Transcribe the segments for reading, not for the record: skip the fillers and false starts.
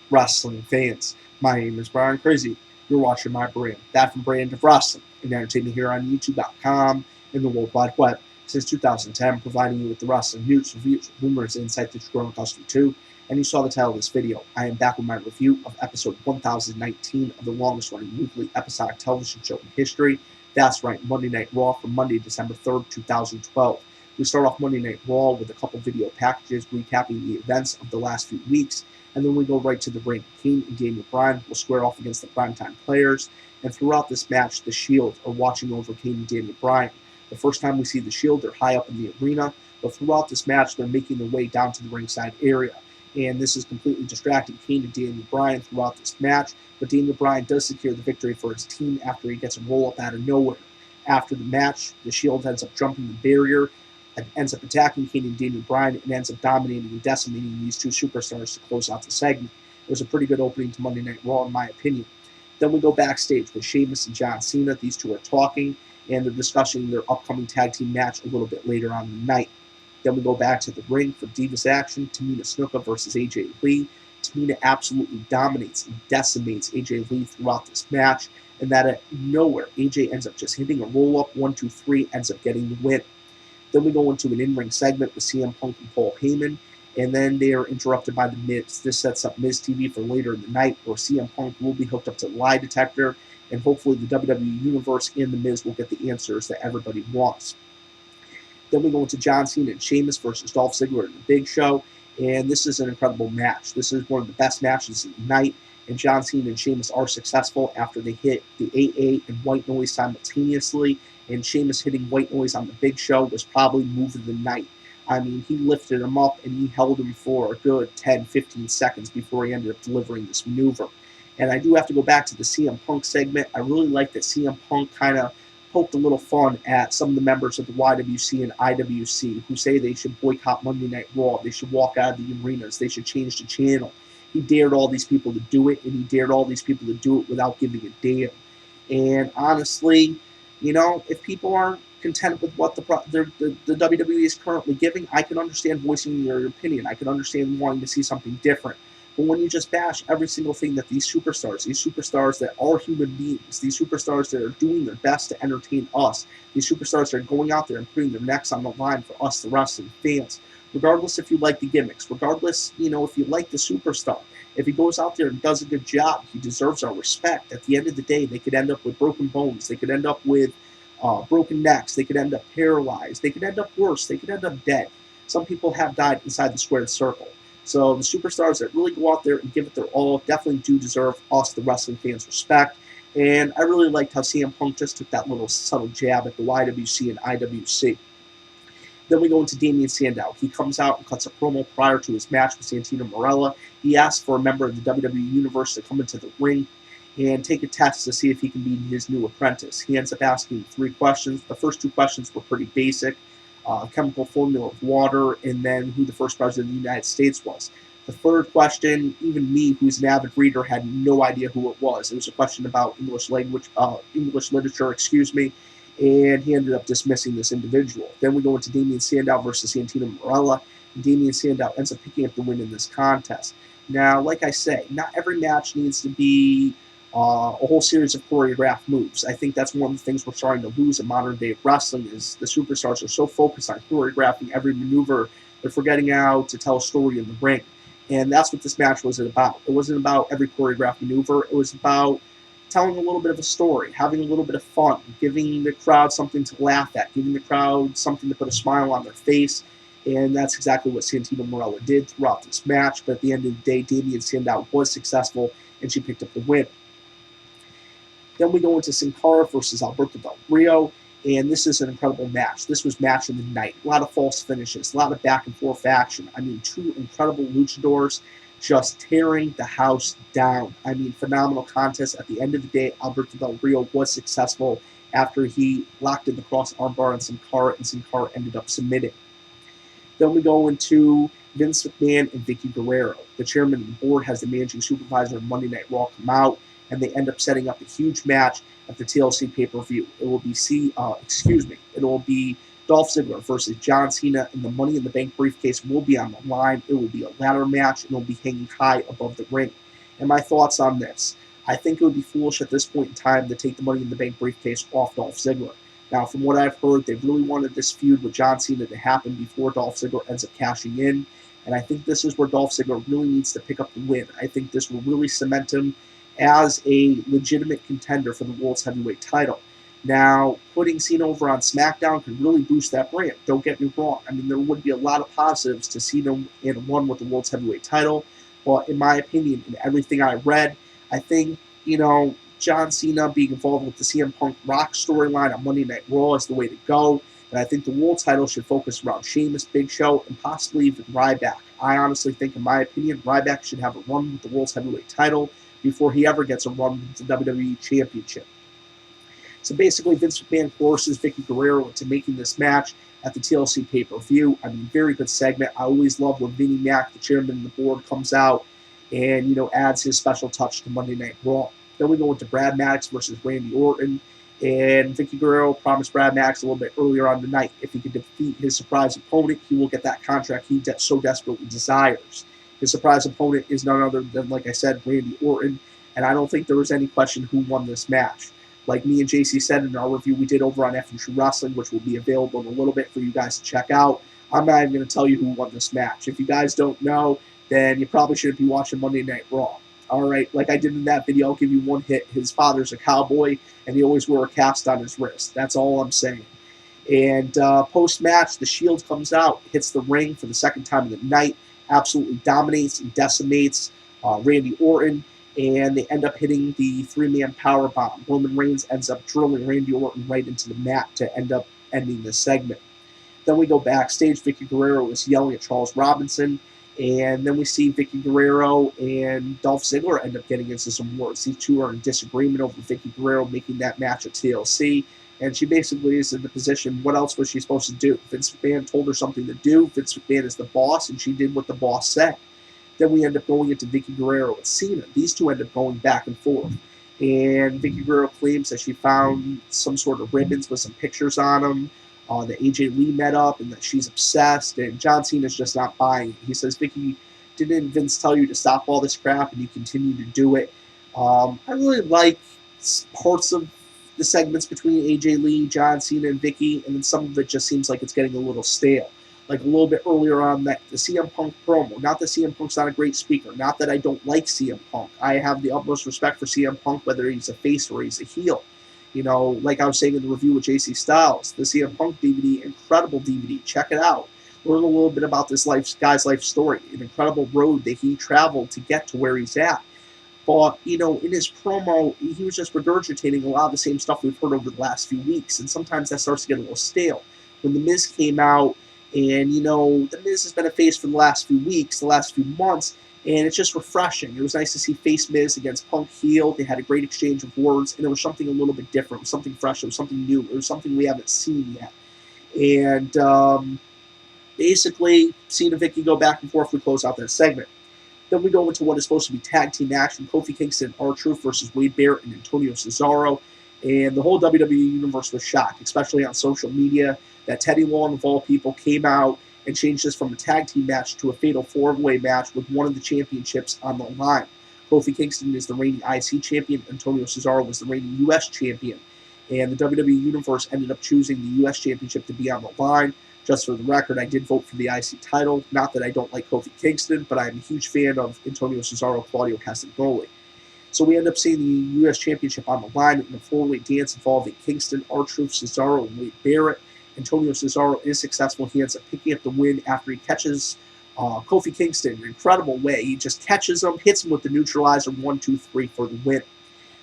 wrestling fans. My name is Brian Crazy. You're watching my brand, that from Brand of Wrestling, and entertainment here on YouTube.com and the World Wide Web since 2010, providing you with the wrestling news, reviews, rumors, and insight that you're growing accustomed to. And you saw the title of this video. I am back with my review of episode 1019 of the longest running weekly episodic television show in history. That's right, Monday Night Raw for Monday, December 3rd, 2012. We start off Monday Night Raw with a couple video packages recapping the events of the last few weeks, and then we go right to the ring. Kane and Daniel Bryan will square off against the primetime players, and throughout this match, the Shield are watching over Kane and Daniel Bryan. The first time we see the Shield, they're high up in the arena, but throughout this match, they're making their way down to the ringside area, and this is completely distracting Kane and Daniel Bryan throughout this match, but Daniel Bryan does secure the victory for his team after he gets a roll-up out of nowhere. After the match, the Shield ends up jumping the barrier, and ends up attacking Kane and Daniel Bryan, and ends up dominating and decimating these two superstars to close out the segment. It was a pretty good opening to Monday Night Raw, in my opinion. Then we go backstage with Sheamus and John Cena. These two are talking, and they're discussing their upcoming tag team match a little bit later on in the night. Then we go back to the ring for Divas action, Tamina Snuka versus AJ Lee. Tamina absolutely dominates and decimates AJ Lee throughout this match, and that at nowhere, AJ ends up just hitting a roll-up, 1, 2, 3, ends up getting the win. Then we go into an in-ring segment with CM Punk and Paul Heyman, and then they are interrupted by The Miz. This sets up Miz TV for later in the night, where CM Punk will be hooked up to the lie detector, and hopefully the WWE Universe and The Miz will get the answers that everybody wants. Then we go into John Cena and Sheamus versus Dolph Ziggler in the Big Show, and this is an incredible match. This is one of the best matches of the night, and John Cena and Sheamus are successful after they hit the AA and White Noise simultaneously, and Sheamus hitting White Noise on the Big Show was probably move of the night. I mean, he lifted him up and he held him for a good 10, 15 seconds before he ended up delivering this maneuver. And I do have to go back to the CM Punk segment. I really like that CM Punk kind of poked a little fun at some of the members of the YWC and IWC who say they should boycott Monday Night Raw, they should walk out of the arenas, they should change the channel. He dared all these people to do it, and he dared all these people to do it without giving a damn. And honestly, you know, if people aren't content with what the WWE is currently giving, I can understand voicing your opinion. I can understand wanting to see something different. But when you just bash every single thing that these superstars that are human beings, these superstars that are doing their best to entertain us, these superstars that are going out there and putting their necks on the line for us, the wrestling fans, regardless if you like the gimmicks, regardless, you know, if you like the superstar, if he goes out there and does a good job, he deserves our respect. At the end of the day, they could end up with broken bones. They could end up with broken necks. They could end up paralyzed. They could end up worse. They could end up dead. Some people have died inside the squared circle. So the superstars that really go out there and give it their all definitely do deserve us, the wrestling fans, respect. And I really liked how CM Punk just took that little subtle jab at the YWC and IWC. Then we go into Damian Sandow. He comes out and cuts a promo prior to his match with Santino Marella. He asks for a member of the WWE Universe to come into the ring and take a test to see if he can be his new apprentice. He ends up asking 3 questions. The first 2 questions were pretty basic. Chemical formula of water, and then who the first president of the United States was. The third question, even me, who's an avid reader, had no idea who it was. It was a question about English literature, and he ended up dismissing this individual. Then we go into Damian Sandow versus Santino Marella, and Damian Sandow ends up picking up the win in this contest. Now, like I say, not every match needs to be a whole series of choreographed moves. I think that's one of the things we're starting to lose in modern day wrestling is the superstars are so focused on choreographing every maneuver, they're forgetting how to tell a story in the ring. And that's what this match was about. It wasn't about every choreographed maneuver. It was about telling a little bit of a story, having a little bit of fun, giving the crowd something to laugh at, giving the crowd something to put a smile on their face. And that's exactly what Santino Marella did throughout this match. But at the end of the day, Damian Sandow was successful, and she picked up the win. Then we go into Sin Cara versus Alberto Del Rio, and this is an incredible match. This was match of the night. A lot of false finishes, a lot of back and forth action. I mean, 2 incredible luchadors just tearing the house down. I mean, phenomenal contest. At the end of the day, Alberto Del Rio was successful after he locked in the cross armbar on Sin Cara, and Sin Cara ended up submitting. Then we go into Vince McMahon and Vicky Guerrero. The chairman of the board has the managing supervisor of Monday Night Raw come out, and they end up setting up a huge match at the TLC pay-per-view. It will be Dolph Ziggler versus John Cena, and the Money in the Bank briefcase will be on the line. It will be a ladder match, and it will be hanging high above the ring. And my thoughts on this. I think it would be foolish at this point in time to take the Money in the Bank briefcase off Dolph Ziggler. Now, from what I've heard, they really wanted this feud with John Cena to happen before Dolph Ziggler ends up cashing in. And I think this is where Dolph Ziggler really needs to pick up the win. I think this will really cement him as a legitimate contender for the World's Heavyweight title. Now, putting Cena over on SmackDown could really boost that brand. Don't get me wrong. I mean, there would be a lot of positives to Cena in one with the World's Heavyweight title. But in my opinion, in everything I read, I think, John Cena being involved with the CM Punk Rock storyline on Monday Night Raw is the way to go. And I think the world title should focus around Sheamus, Big Show, and possibly even Ryback. I honestly think, in my opinion, Ryback should have a run with the World's Heavyweight title before he ever gets a run with the WWE Championship. So basically, Vince McMahon forces Vicky Guerrero into making this match at the TLC pay-per-view. I mean, very good segment. I always love when Vinnie Mac, the chairman of the board, comes out and, adds his special touch to Monday Night Raw. Then we go into Brad Maddox versus Randy Orton. And Vicky Guerrero promised Brad Maddox a little bit earlier on the night, if he could defeat his surprise opponent, he will get that contract he so desperately desires. His surprise opponent is none other than, like I said, Randy Orton. And I don't think there was any question who won this match. Like me and JC said in our review we did over on F and True Wrestling, which will be available in a little bit for you guys to check out, I'm not even going to tell you who won this match. If you guys don't know, then you probably shouldn't be watching Monday Night Raw. All right, like I did in that video, I'll give you one hit. His father's a cowboy, and he always wore a cast on his wrist. That's all I'm saying. And post-match, the Shield comes out, hits the ring for the second time of the night, absolutely dominates and decimates Randy Orton, and they end up hitting the three-man powerbomb. Roman Reigns ends up drilling Randy Orton right into the mat to end up ending this segment. Then we go backstage. Vicky Guerrero is yelling at Charles Robinson. And then we see Vicky Guerrero and Dolph Ziggler end up getting into some wars. These two are in disagreement over Vicky Guerrero making that match at TLC. And she basically is in the position, what else was she supposed to do? Vince McMahon told her something to do. Vince McMahon is the boss, and she did what the boss said. Then we end up going into Vicky Guerrero and Cena. These two end up going back and forth. And Vicky Guerrero claims that she found some sort of ribbons with some pictures on them. That AJ Lee met up and that she's obsessed, and John Cena's just not buying it. He says, Vicky, didn't Vince tell you to stop all this crap and you continue to do it? I really like parts of the segments between AJ Lee, John Cena, and Vicky, and then some of it just seems like it's getting a little stale. Like a little bit earlier on, that the CM Punk promo. Not that CM Punk's not a great speaker. Not that I don't like CM Punk. I have the utmost respect for CM Punk, whether he's a face or he's a heel. Like I was saying in the review with JC Styles, the CM Punk DVD, incredible DVD. Check it out. Learn a little bit about this guy's life story, an incredible road that he traveled to get to where he's at. But, in his promo, he was just regurgitating a lot of the same stuff we've heard over the last few weeks, and sometimes that starts to get a little stale. When The Miz came out, and, The Miz has been a face for the last few weeks, the last few months, and it's just refreshing. It was nice to see face Miz against Punk heel. They had a great exchange of words, and it was something a little bit different. It was something fresh. It was something new. It was something we haven't seen yet. And basically, Cena and Vicky go back and forth. We close out that segment. Then we go into what is supposed to be tag team action. Kofi Kingston and R-Truth versus Wade Barrett and Antonio Cesaro. And the whole WWE universe was shocked, especially on social media, that Teddy Long, of all people, came out and changed this from a tag team match to a fatal four-way match with one of the championships on the line. Kofi Kingston is the reigning IC champion. Antonio Cesaro was the reigning U.S. champion. And the WWE Universe ended up choosing the U.S. championship to be on the line. Just for the record, I did vote for the IC title. Not that I don't like Kofi Kingston, but I'm a huge fan of Antonio Cesaro, Claudio Castagnoli. So we end up seeing the U.S. championship on the line in a four-way dance involving Kingston, R-Truth, Cesaro, and Wade Barrett. Antonio Cesaro is successful. He ends up picking up the win after he catches Kofi Kingston in an incredible way. He just catches him, hits him with the neutralizer, 1, 2, 3 for the win.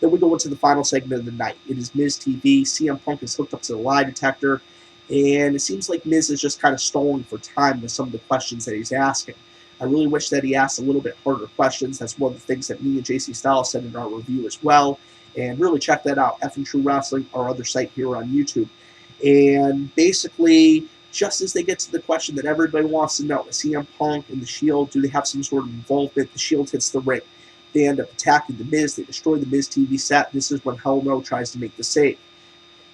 Then we go into the final segment of the night. It is Miz TV. CM Punk is hooked up to the lie detector, and it seems like Miz is just kind of stalling for time with some of the questions that he's asking. I really wish that he asked a little bit harder questions. That's one of the things that me and JC Styles said in our review as well. And really check that out, F and True Wrestling, our other site here on YouTube. And basically, just as they get to the question that everybody wants to know, is CM Punk and the Shield, do they have some sort of involvement? The Shield hits the ring. They end up attacking the Miz. They destroy the Miz TV set. This is when Hell No tries to make the save.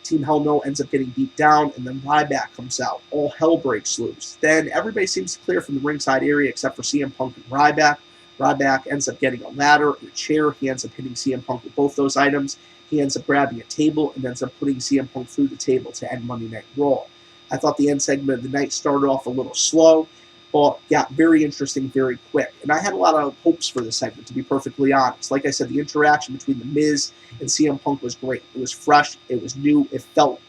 Team Hell No ends up getting beat down, and then Ryback comes out. All hell breaks loose. Then everybody seems to clear from the ringside area except for CM Punk and Ryback. Ryback ends up getting a ladder and a chair. He ends up hitting CM Punk with both those items. He ends up grabbing a table and ends up putting CM Punk through the table to end Monday Night Raw. I thought the end segment of the night started off a little slow, but got very interesting very quick. And I had a lot of hopes for this segment, to be perfectly honest. Like I said, the interaction between The Miz and CM Punk was great. It was fresh. It was new. It felt,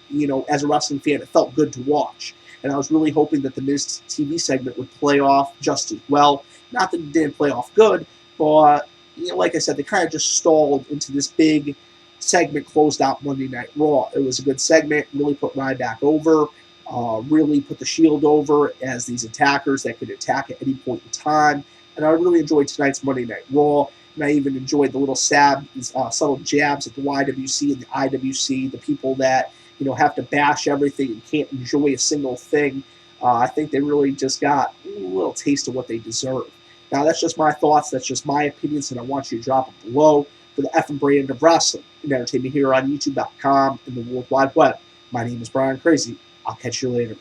as a wrestling fan, it felt good to watch. And I was really hoping that the Miz TV segment would play off just as well. Not that it didn't play off good, but, like I said, they kind of just stalled into this big segment, closed out Monday Night Raw. It was a good segment, really put Ryback over. Really put the Shield over as these attackers that could attack at any point in time. And I really enjoyed tonight's Monday Night Raw. And I even enjoyed the little subtle jabs at the YWC and the IWC, the people that have to bash everything and can't enjoy a single thing. I think they really just got a little taste of what they deserve. Now, that's just my thoughts. That's just my opinions, and I want you to drop it below for the effing brand of wrestling and entertainment here on YouTube.com and the World Wide Web. My name is Brian Crazy. I'll catch you later.